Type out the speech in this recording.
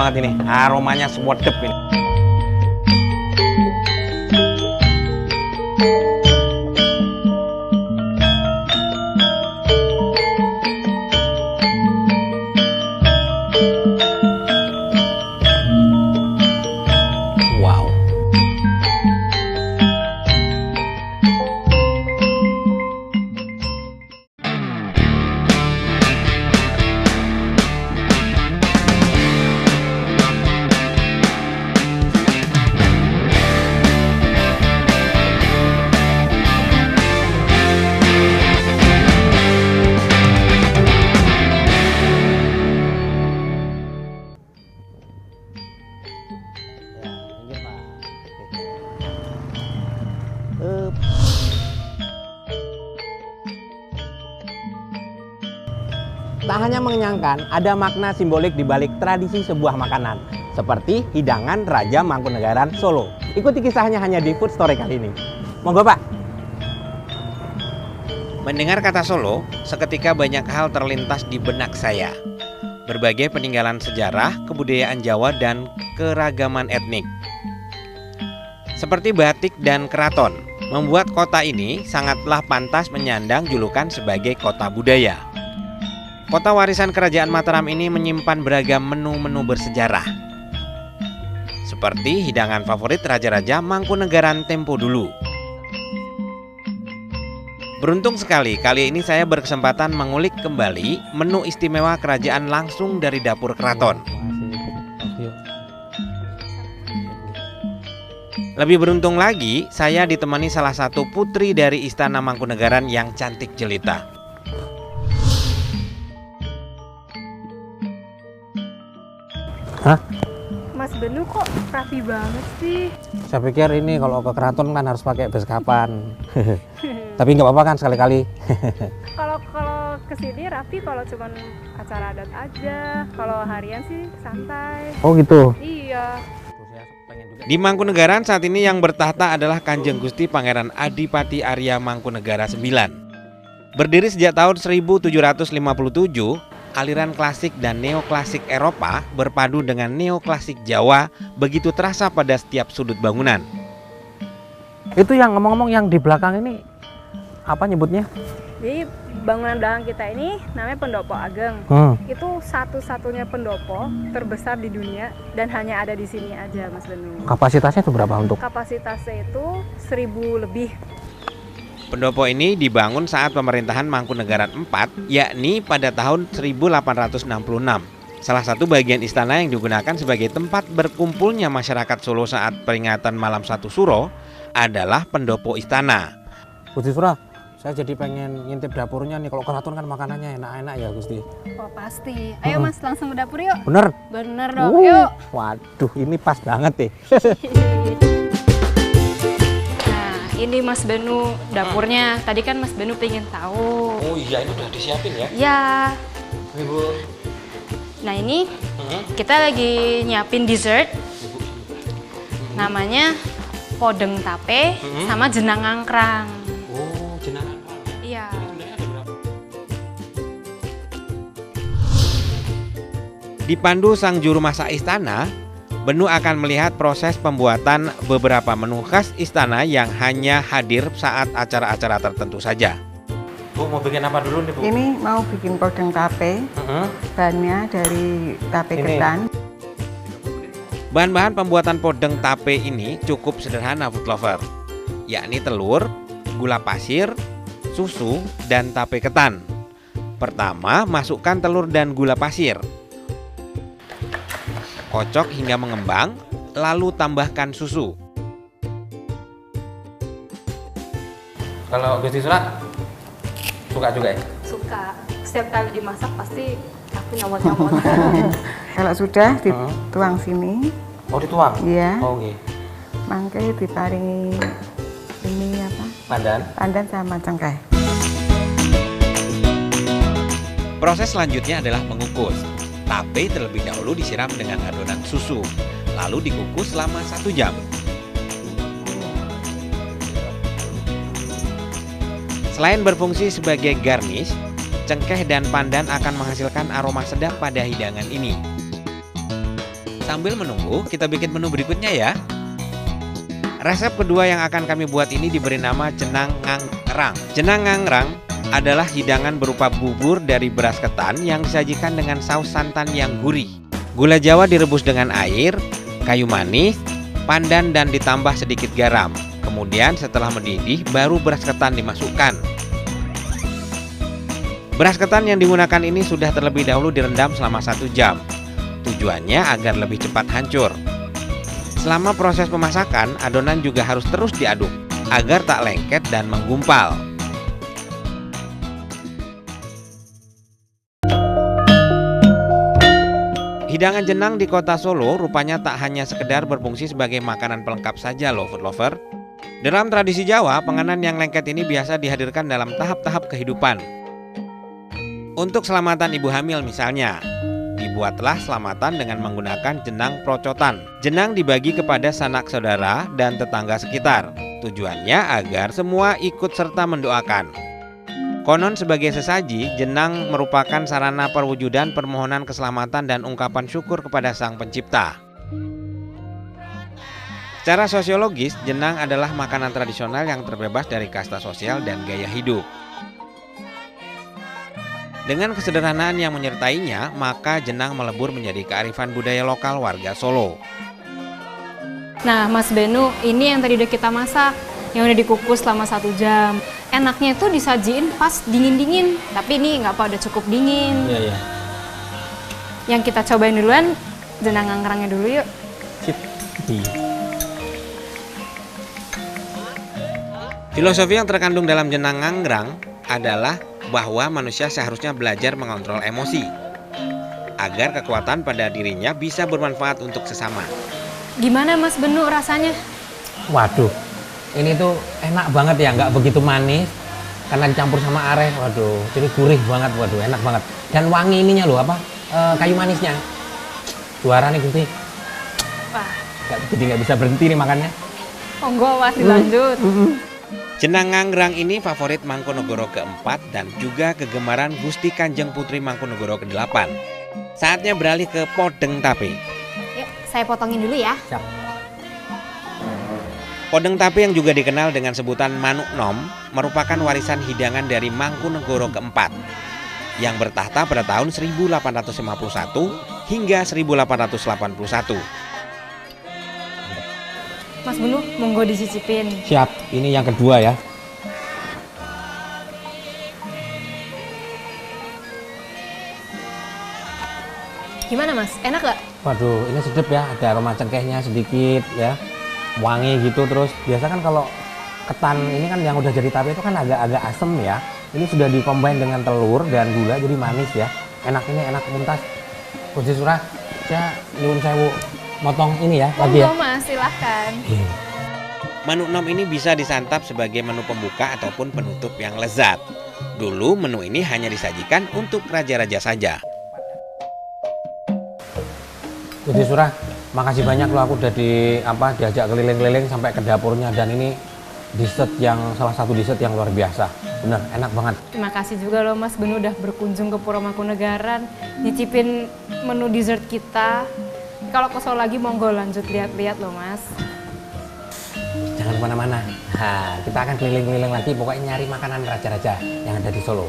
banget ini. Aromanya sedep ini. Wow. Tak hanya mengenyangkan, ada makna simbolik di balik tradisi sebuah makanan, seperti hidangan Raja Mangkunegaran Solo. Ikuti kisahnya hanya di Food Story kali ini. Monggo, Pak. Mendengar kata Solo, seketika banyak hal terlintas di benak saya. Berbagai peninggalan sejarah, kebudayaan Jawa, dan keragaman etnik. Seperti batik dan keraton, membuat kota ini sangatlah pantas menyandang julukan sebagai kota budaya. Kota warisan Kerajaan Mataram ini menyimpan beragam menu-menu bersejarah, seperti hidangan favorit raja-raja Mangkunegaran tempo dulu. Beruntung sekali, kali ini saya berkesempatan mengulik kembali menu istimewa kerajaan langsung dari dapur keraton. Lebih beruntung lagi, saya ditemani salah satu putri dari Istana Mangkunegaran yang cantik jelita. Hah? Mas Benu kok rapi banget sih? Saya pikir ini kalau ke keraton kan harus pakai beskapan. Tapi nggak apa-apa kan sekali-kali. Kalau kesini rapi kalau cuman acara adat aja. Kalau harian sih santai. Oh gitu. Iya. Di Mangkunegaran saat ini yang bertahta adalah Kanjeng Gusti Pangeran Adipati Arya Mangkunegara IX. Berdiri sejak tahun 1757, aliran klasik dan neoklasik Eropa berpadu dengan neoklasik Jawa begitu terasa pada setiap sudut bangunan. Itu yang ngomong-ngomong yang di belakang ini apa nyebutnya? Jadi bangunan belakang kita ini namanya Pendopo Ageng. Itu satu-satunya pendopo terbesar di dunia dan hanya ada di sini aja, Mas Benu. Kapasitasnya itu berapa untuk? Kapasitasnya itu 1000 lebih. Pendopo ini dibangun saat pemerintahan Mangkunegaran IV, yakni pada tahun 1866. Salah satu bagian istana yang digunakan sebagai tempat berkumpulnya masyarakat Solo saat peringatan Malam Satu Suro adalah pendopo istana. Gusti Sura, saya jadi pengen ngintip dapurnya nih. Kalau keraton kan makanannya enak-enak ya, Gusti. Oh pasti. Ayo Mas, langsung ke dapur yuk. Bener? Bener dong, yuk. Waduh, ini pas banget nih. Ini Mas Benu dapurnya. Tadi kan Mas Benu pengen tahu. Oh iya, ini udah disiapin ya? Ya. Ibu. Nah ini kita lagi nyiapin dessert. Namanya podeng tape sama jenang angkrang. Oh, jenang angkrang. Iya. Dipandu sang juru masak istana, Benu akan melihat proses pembuatan beberapa menu khas istana yang hanya hadir saat acara-acara tertentu saja. Bu, mau bikin apa dulu nih, Bu? Ini mau bikin podeng tape. Bahannya dari tape ketan. Bahan-bahan pembuatan podeng tape ini cukup sederhana, food lover, yakni telur, gula pasir, susu, dan tape ketan. Pertama, masukkan telur dan gula pasir. Kocok hingga mengembang, lalu tambahkan susu. Kalau Gusti Surat suka juga ya? Suka. Setiap kali dimasak pasti aku nyomot-nyomot. Kalau sudah dituang sini. Oh, dituang? Iya. Oh, oke. Mangke diparingi ini apa? Pandan? Pandan sama cengkeh. Proses selanjutnya adalah mengukus. Tape terlebih dahulu disiram dengan adonan susu, lalu dikukus selama 1 jam. Selain berfungsi sebagai garnish, cengkeh dan pandan akan menghasilkan aroma sedap pada hidangan ini. Sambil menunggu, kita bikin menu berikutnya ya. Resep kedua yang akan kami buat ini diberi nama jenang ngangrang. Jenang ngangrang adalah hidangan berupa bubur dari beras ketan yang disajikan dengan saus santan yang gurih. Gula Jawa direbus dengan air, kayu manis, pandan dan ditambah sedikit garam. Kemudian setelah mendidih, baru beras ketan dimasukkan. Beras ketan yang digunakan ini sudah terlebih dahulu direndam selama 1 jam. Tujuannya agar lebih cepat hancur. Selama proses pemasakan, adonan juga harus terus diaduk agar tak lengket dan menggumpal. Hidangan jenang di kota Solo rupanya tak hanya sekedar berfungsi sebagai makanan pelengkap saja loh food lover. Dalam tradisi Jawa, penganan yang lengket ini biasa dihadirkan dalam tahap-tahap kehidupan. Untuk selamatan ibu hamil misalnya, dibuatlah selamatan dengan menggunakan jenang procotan. Jenang dibagi kepada sanak saudara dan tetangga sekitar. Tujuannya agar semua ikut serta mendoakan. Konon sebagai sesaji, jenang merupakan sarana perwujudan permohonan keselamatan dan ungkapan syukur kepada Sang Pencipta. Secara sosiologis, jenang adalah makanan tradisional yang terbebas dari kasta sosial dan gaya hidup. Dengan kesederhanaan yang menyertainya, maka jenang melebur menjadi kearifan budaya lokal warga Solo. Nah, Mas Benu, ini yang tadi udah kita masak, yang udah dikukus selama 1 jam. Enaknya itu disajiin pas dingin-dingin, tapi ini nggak apa, udah cukup dingin. Iya. Yang kita cobain duluan, jenang ngangrangnya dulu yuk. Sip. Filosofi yang terkandung dalam jenang ngangrang adalah bahwa manusia seharusnya belajar mengontrol emosi agar kekuatan pada dirinya bisa bermanfaat untuk sesama. Gimana Mas Benu rasanya? Waduh, ini tuh enak banget ya, nggak begitu manis karena dicampur sama areh. Waduh, jadi gurih banget, waduh enak banget. Dan wangi ininya loh, kayu manisnya. Juara nih Gusti. Wah, Jadi nggak bisa berhenti nih makannya. monggo Mas dilanjut. Jenang ngangrang ini favorit Mangkunegoro keempat dan juga kegemaran Gusti Kanjeng Putri Mangkunegoro ke-8. Saatnya beralih ke podeng tape. Yuk, saya potongin dulu ya. Siap. Podeng tape yang juga dikenal dengan sebutan manuk nom merupakan warisan hidangan dari Mangkunegoro keempat yang bertahta pada tahun 1851 hingga 1881. Mas Benu, monggo dicicipin. Siap, ini yang kedua ya. Gimana Mas, enak gak? Waduh, ini sedap ya, ada aroma cengkehnya sedikit ya. Wangi gitu, terus biasa kan kalau ketan ini kan yang udah jadi tape itu kan agak-agak asem ya. Ini sudah dikombin dengan telur dan gula jadi manis ya. Enak, ini enak muntas. Gusti Surah, saya nyuwun sewu motong ini ya lagi ya. Monggo Mas, silahkan. Manuk nom ini bisa disantap sebagai menu pembuka ataupun penutup yang lezat. Dulu menu ini hanya disajikan untuk raja-raja saja. Gusti Surah, makasih banyak loh, aku udah diajak keliling-keliling sampai ke dapurnya, dan ini salah satu dessert yang luar biasa. Bener, enak banget. Terima kasih juga loh Mas Benu udah berkunjung ke Puro Mangkunegaran, nyicipin menu dessert kita. Kalau kesel lagi monggo lanjut lihat-lihat loh Mas. Jangan kemana-mana. Nah, kita akan keliling-keliling lagi, pokoknya nyari makanan raja-raja yang ada di Solo.